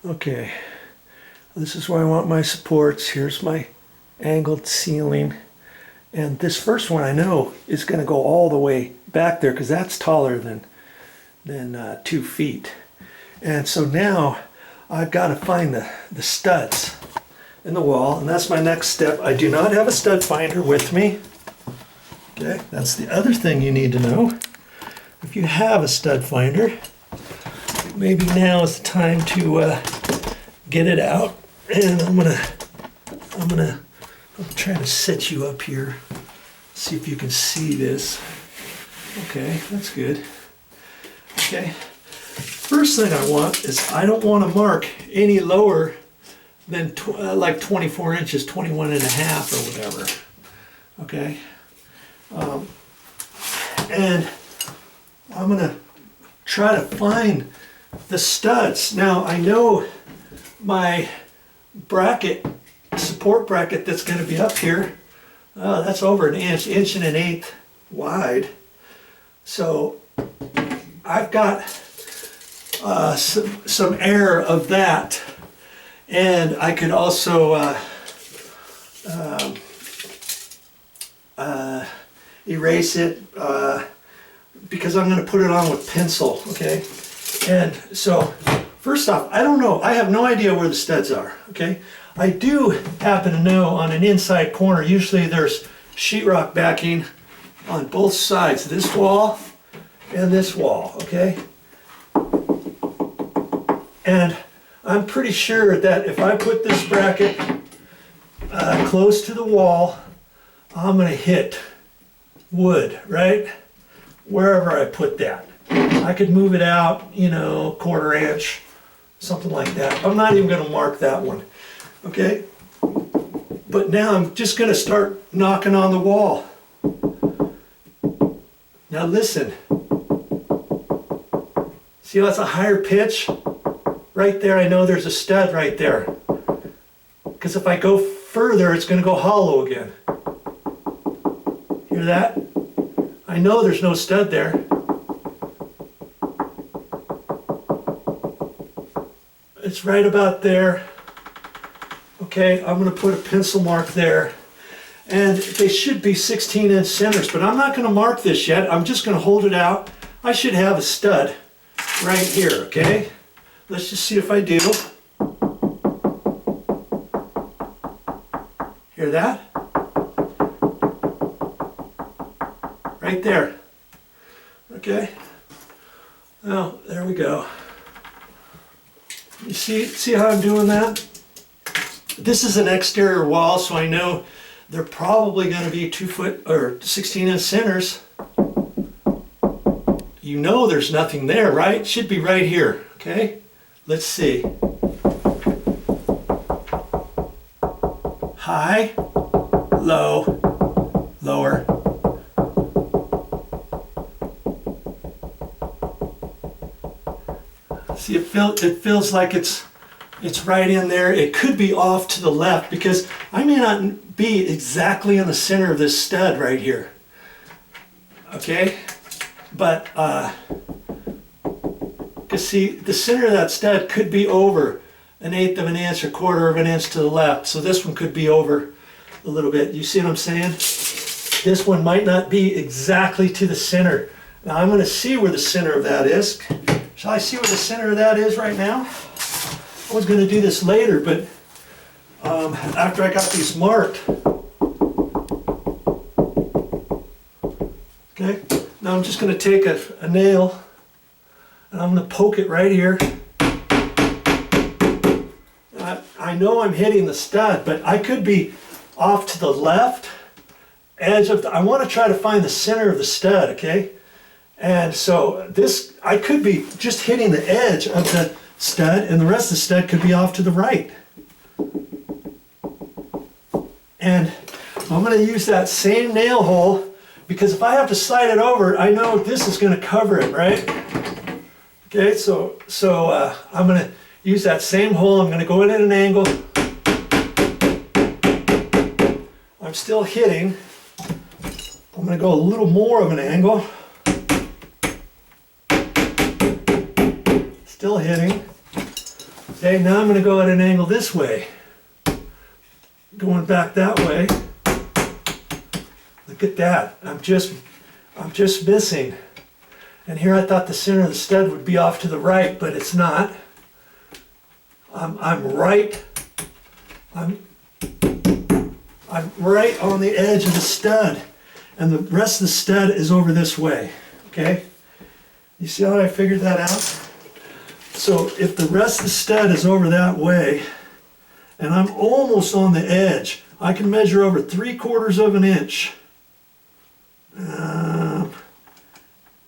Okay, this is where I want my supports. Here's my angled ceiling. And this first one I know is going to go all the way back there because that's taller than 2 feet. And so now I've got to find the studs in the wall, and that's my next step. I do not have a stud finder with me. Okay, that's the other thing you need to know. If you have a stud finder, maybe now is the time to get it out. And I'm gonna try to set you up here. See if you can see this. Okay, that's good. Okay, first thing I want is I don't want to mark any lower than like 24 inches, 21 and a half or whatever. Okay, and I'm gonna try to find the studs. Now I know my bracket, support bracket that's going to be up here, that's over an inch and an eighth wide. So I've got some air of that, and I could also erase it because I'm going to put it on with pencil. Okay, and so first off, I don't know. I have no idea where the studs are. Okay, I do happen to know on an inside corner, usually there's sheetrock backing on both sides, this wall and this wall. Okay, and I'm pretty sure that if I put this bracket close to the wall, I'm going to hit wood, right? Wherever I put that. I could move it out, you know, 1/4 inch, something like that. I'm not even going to mark that one. Okay? But now I'm just going to start knocking on the wall. Now listen. See how it's a higher pitch? Right there, I know there's a stud right there. Because if I go further, it's going to go hollow again. Hear that? I know there's no stud there. It's right about there. Okay, I'm going to put a pencil mark there. And they should be 16-inch centers, but I'm not going to mark this yet. I'm just going to hold it out. I should have a stud right here, okay? Let's just see if I do. Hear that? Right there. Okay? Now, there we go. You see how I'm doing that? This is an exterior wall, so I know they're probably going to be 2 foot or 16-inch centers. You know there's nothing there, right? It should be right here, okay? Let's see. High, low, lower. See, it feels like it's right in there. It could be off to the left because I may not be exactly in the center of this stud right here. Okay? But, because see, the center of that stud could be over 1/8 of an inch or 1/4 of an inch to the left. So this one could be over a little bit. You see what I'm saying? This one might not be exactly to the center. Now I'm going to see where the center of that is. Shall I see where the center of that is right now? I was going to do this later, but after I got these marked. Okay, now I'm just going to take a nail and I'm going to poke it right here. I know I'm hitting the stud, but I could be off to the left edge of I want to try to find the center of the stud, okay? And so this, I could be just hitting the edge of the stud and the rest of the stud could be off to the right. And I'm going to use that same nail hole because if I have to slide it over, I know this is going to cover it, right? Okay, so I'm going to use that same hole. I'm going to go in at an angle. I'm still hitting. I'm going to go a little more of an angle. Still hitting. Okay, now I'm going to go at an angle this way. Going back that way. Look at that. I'm just missing. And here I thought the center of the stud would be off to the right, but it's not. I'm right on the edge of the stud, and the rest of the stud is over this way. Okay? You see how I figured that out? So if the rest of the stud is over that way, and I'm almost on the edge, I can measure over 3/4 of an inch. I'm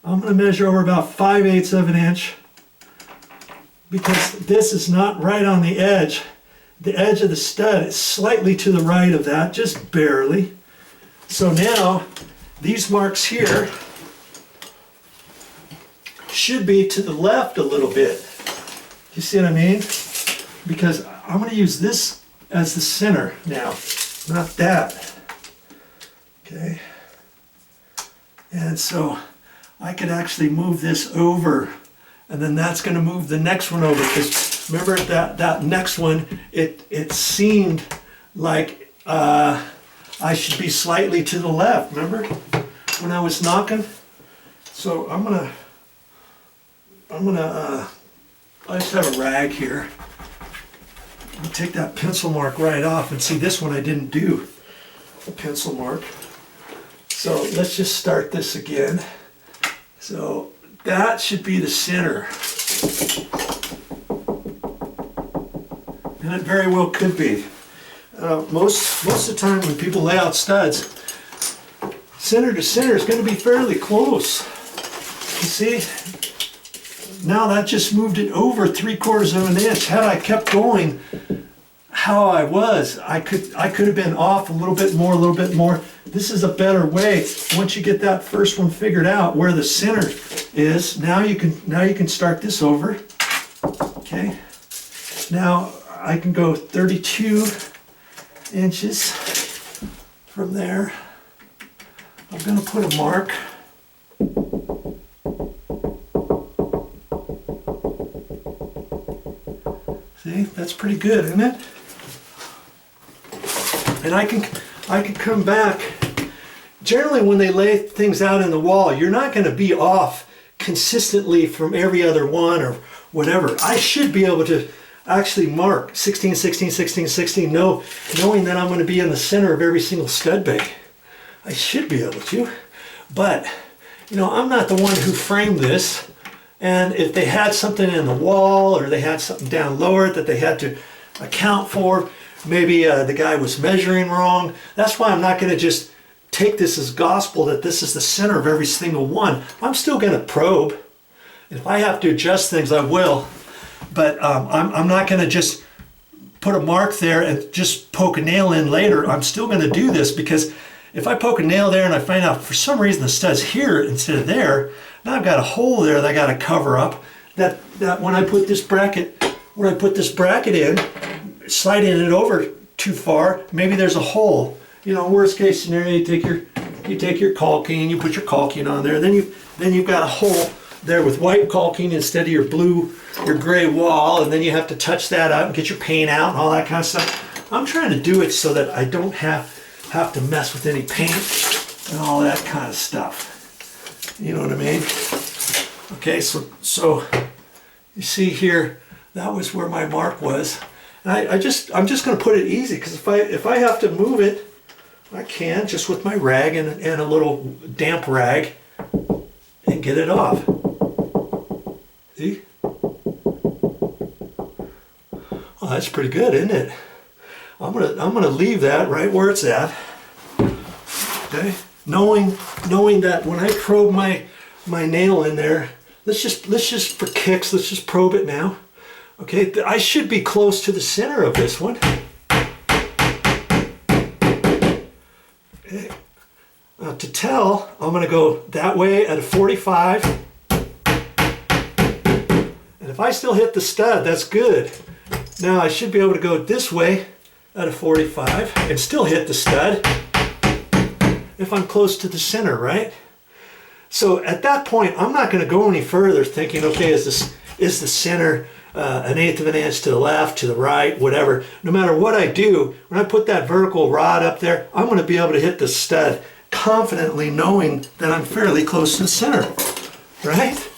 going to measure over about 5/8 of an inch, because this is not right on the edge. The edge of the stud is slightly to the right of that, just barely. So now these marks here should be to the left a little bit. You see what I mean? Because I'm going to use this as the center now, not that. Okay. And so I could actually move this over, and then that's going to move the next one over, because remember that next one, it seemed like I should be slightly to the left, remember when I was knocking? So I just have a rag here. I'll take that pencil mark right off, and see, this one I didn't do a pencil mark. So let's just start this again. So that should be the center. And it very well could be. Most of the time when people lay out studs, center to center is going to be fairly close. You see? Now that just moved it over 3/4 of an inch. Had I kept going how I was, I could have been off a little bit more. This is a better way. Once you get that first one figured out where the center is, now you can start this over. Okay. Now I can go 32 inches from there. I'm going to put a mark. See, that's pretty good, isn't it? And I can come back. Generally, when they lay things out in the wall, you're not going to be off consistently from every other one or whatever. I should be able to actually mark 16, 16, 16, 16, knowing that I'm going to be in the center of every single stud bay. I should be able to. But, you know, I'm not the one who framed this. And if they had something in the wall, or they had something down lower that they had to account for, maybe the guy was measuring wrong. That's why I'm not going to just take this as gospel that this is the center of every single one. I'm still going to probe. If I have to adjust things, I will. But I'm not going to just put a mark there and just poke a nail in later. I'm still going to do this, because if I poke a nail there and I find out for some reason the stud's here instead of there, now I've got a hole there that I got to cover up. That when I put this bracket in, sliding it over too far, maybe there's a hole. You know, worst case scenario, you take your caulking, you put your caulking on there, then you've got a hole there with white caulking instead of your gray wall, and then you have to touch that up and get your paint out and all that kind of stuff. I'm trying to do it so that I don't have to mess with any paint and all that kind of stuff. You know what I mean? Okay, so you see here, that was where my mark was. And I'm just going to put it easy, because if I have to move it, I can just with my rag and a little damp rag and get it off. See? Oh, that's pretty good, isn't it? I'm gonna leave that right where it's at. Okay, knowing that when I probe my nail in there, let's just for kicks, let's just probe it now. Okay, I should be close to the center of this one. Okay. Now to tell, I'm going to go that way at a 45. And if I still hit the stud, that's good. Now I should be able to go this way at a 45 and still hit the stud if I'm close to the center, right? So at that point, I'm not going to go any further thinking, okay, is the center 1/8 of an inch to the left, to the right, whatever. No matter what I do, when I put that vertical rod up there, I'm going to be able to hit the stud confidently, knowing that I'm fairly close to the center, right?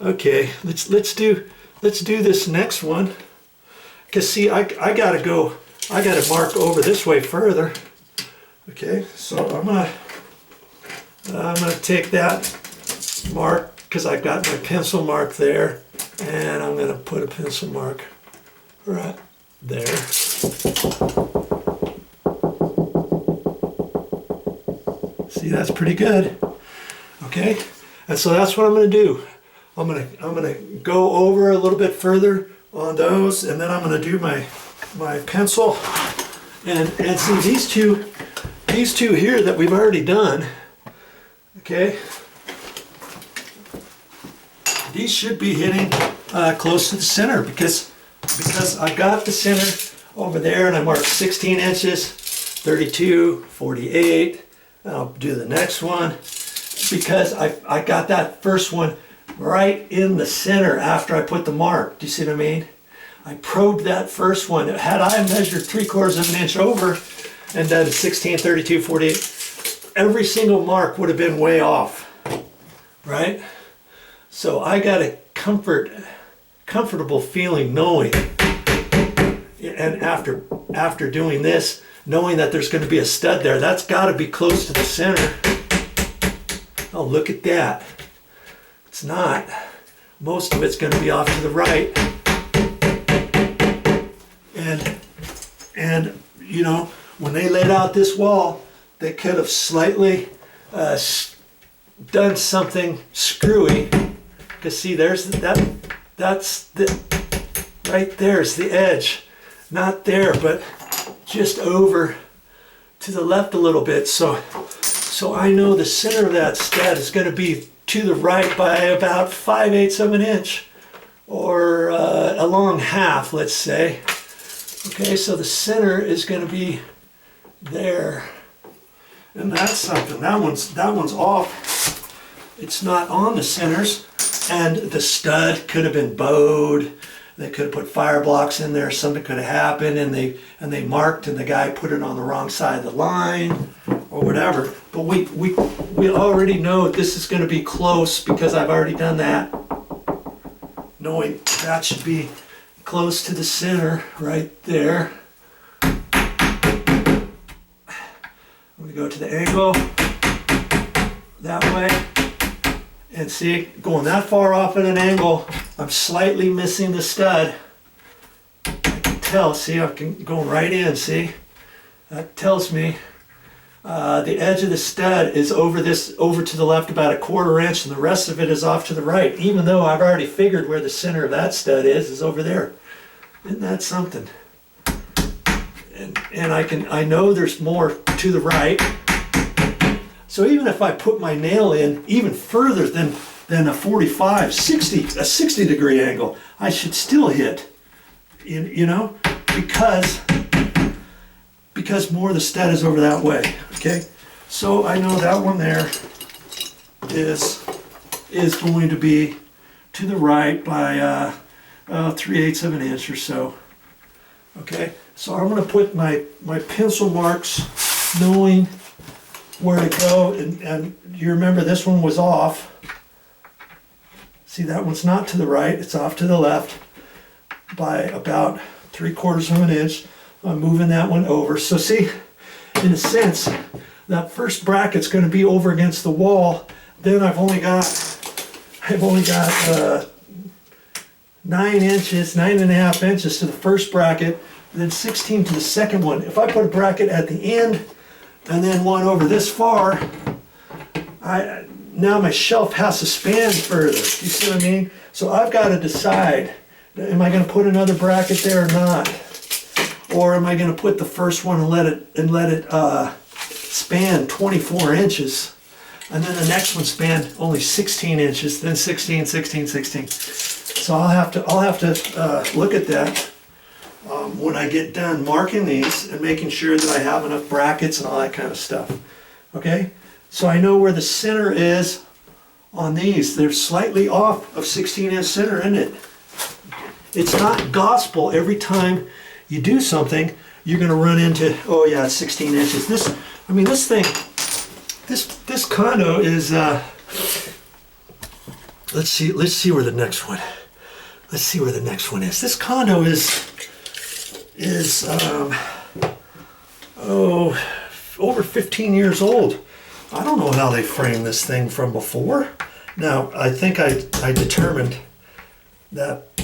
Okay, let's do this next one. Cause see, I gotta mark over this way further. Okay, so I'm gonna take that mark, because I've got my pencil mark there, and I'm gonna put a pencil mark right there. See, that's pretty good. Okay, and so that's what I'm gonna do. I'm gonna go over a little bit further on those, and then I'm gonna do my pencil, and see these two here that we've already done. Okay, these should be hitting close to the center, because I got the center over there, and I marked 16 inches, 32, 48. I'll do the next one, because I got that first one right in the center after I put the mark. Do you see what I mean? I probed that first one. Had I measured 3/4 of an inch over and done 16, 32, 48, every single mark would have been way off, right? So I got a comfortable feeling knowing, and after doing this, knowing that there's going to be a stud there, that's got to be close to the center. Oh, look at that. It's not. Most of it's going to be off to the right. And you know, when they laid out this wall, they could have slightly done something screwy. Because see, that's the, right there's the edge. Not there, but just over to the left a little bit. So I know the center of that stud is going to be to the right by about 5/8 of an inch, or along half, let's say. Okay, so the center is going to be there, and that's something. That one's off. It's not on the centers, and the stud could have been bowed. They could have put fire blocks in there. Something could have happened, and they marked, and the guy put it on the wrong side of the line, or whatever. But we already know this is going to be close, because I've already done that, knowing that should be close to the center right there. I'm going to go to the angle that way, and see, going that far off at an angle, I'm slightly missing the stud. I can tell, see, I'm going right in, see? That tells me the edge of the stud is over to the left about 1/4 inch, and the rest of it is off to the right, even though I've already figured where the center of that stud is over there. Isn't that something? And I know there's more to the right. So even if I put my nail in even further than a 45, 60, a 60-degree angle, I should still hit, you know, because more of the stud is over that way. Okay, so I know that one there is going to be to the right by 3/8 of an inch or so. Okay, so I'm going to put my pencil marks, knowing where to go, and you remember this one was off. See, that one's not to the right, it's off to the left by about 3/4 of an inch. I'm moving that one over. So see, in a sense, that first bracket's going to be over against the wall. Then I've only got 9 inches, 9.5 inches to the first bracket, and then 16 to the second one. If I put a bracket at the end and then one over this far, now my shelf has to span further. You see what I mean? So I've got to decide, am I going to put another bracket there or not? Or am I going to put the first one and let it span 24 inches, and then the next one span only 16 inches, then 16, 16, 16. So I'll have to look at that when I get done marking these and making sure that I have enough brackets and all that kind of stuff. Okay, so I know where the center is on these. They're slightly off of 16-inch center, isn't it? it's not gospel every time you do something you're going to run into, oh yeah, it's 16 inches. This, I mean, this thing, this condo is, let's see where the next one, let's see where the next one is. This condo is over 15 years old. I don't know how they framed this thing from before. Now, I think I determined that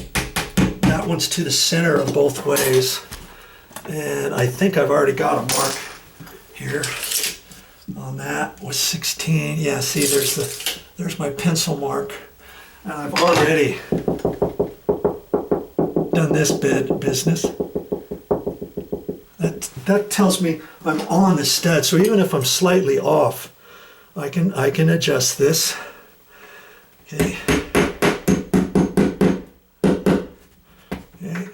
that one's to the center of both ways. And I think I've already got a mark here on that with 16. Yeah, see, there's my pencil mark. And I've already done this business. That tells me I'm on the stud. So even if I'm slightly off, I can adjust this. Okay. Okay.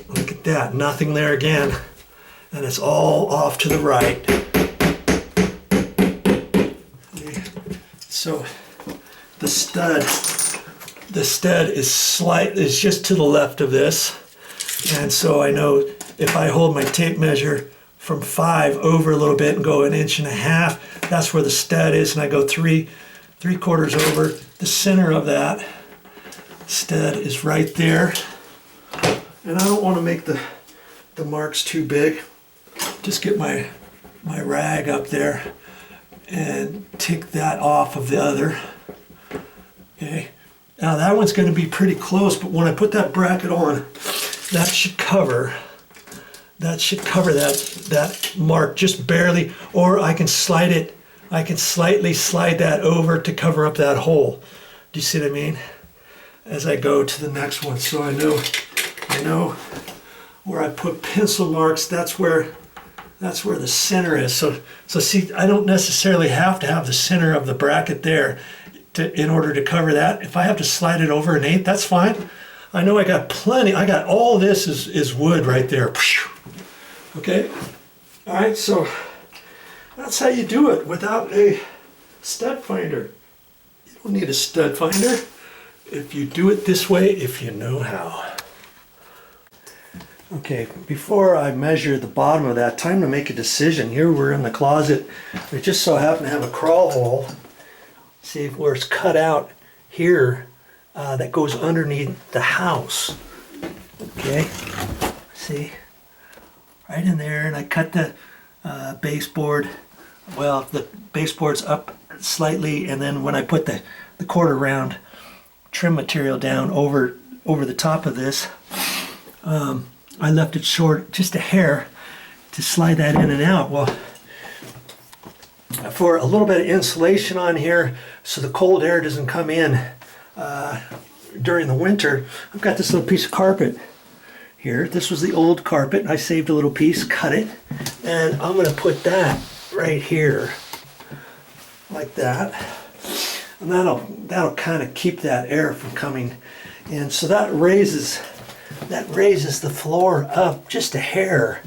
Look at that, nothing there again. And it's all off to the right. Okay. So the stud is just to the left of this. And so I know if I hold my tape measure from 5 over a little bit and go 1.5 inches, that's where the stud is, and I go 3/4 over. The center of that stud is right there. And I don't want to make the marks too big. Just get my rag up there and take that off of the other. Okay. Now that one's going to be pretty close, but when I put that bracket on, that should cover that mark just barely, or I can slightly slide that over to cover up that hole. Do you see what I mean? As I go to the next one, so I know where I put pencil marks. That's where the center is. So see, I don't necessarily have to have the center of the bracket there in order to cover that. If I have to slide it over 1/8, that's fine. I know I got plenty. I got all this is wood right there. Okay. All right. So that's how you do it without a stud finder. You don't need a stud finder if you do it this way, if you know how. Okay, before I measure the bottom of that, time to make a decision. Here we're in the closet. We just so happen to have a crawl hole. See where it's cut out here that goes underneath the house. Okay, see, right in there, and I cut the baseboard. Well, the baseboard's up slightly, and then when I put the quarter round trim material down over the top of this, I left it short just a hair to slide that in and out. Well, for a little bit of insulation on here so the cold air doesn't come in during the winter, I've got this little piece of carpet here. This was the old carpet. I saved a little piece, cut it, and I'm going to put that right here like that. And that'll kind of keep that air from coming in. So that raises the floor up just a hair.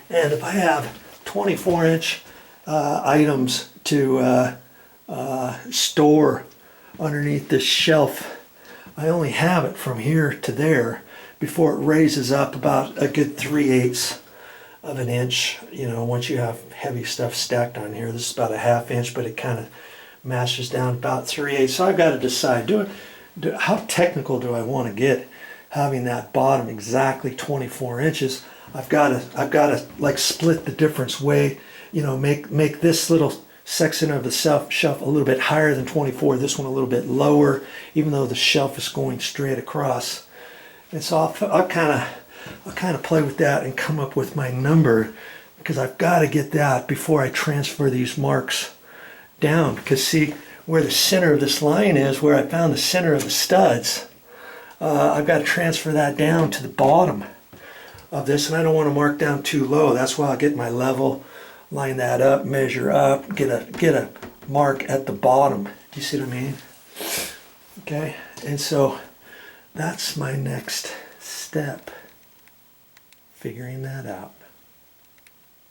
And if I have 24-inch items to store underneath this shelf, I only have it from here to there before it raises up about a good 3/8 of an inch. You know, once you have heavy stuff stacked on here, this is about a 1/2 inch, but it kind of mashes down about 3/8. So I've got to decide, how technical do I want to get having that bottom exactly 24 inches? I've got to like split the difference way, you know, make this little section of the shelf a little bit higher than 24, this one a little bit lower, even though the shelf is going straight across. And so I'll kind of play with that and come up with my number, because I've got to get that before I transfer these marks down. Because see where the center of this line is, where I found the center of the studs, I've got to transfer that down to the bottom of this, and I don't want to mark down too low. That's why I'll get my level, line that up, measure up, get a mark at the bottom. Do you see what I mean? Okay, and so that's my next step, figuring that out.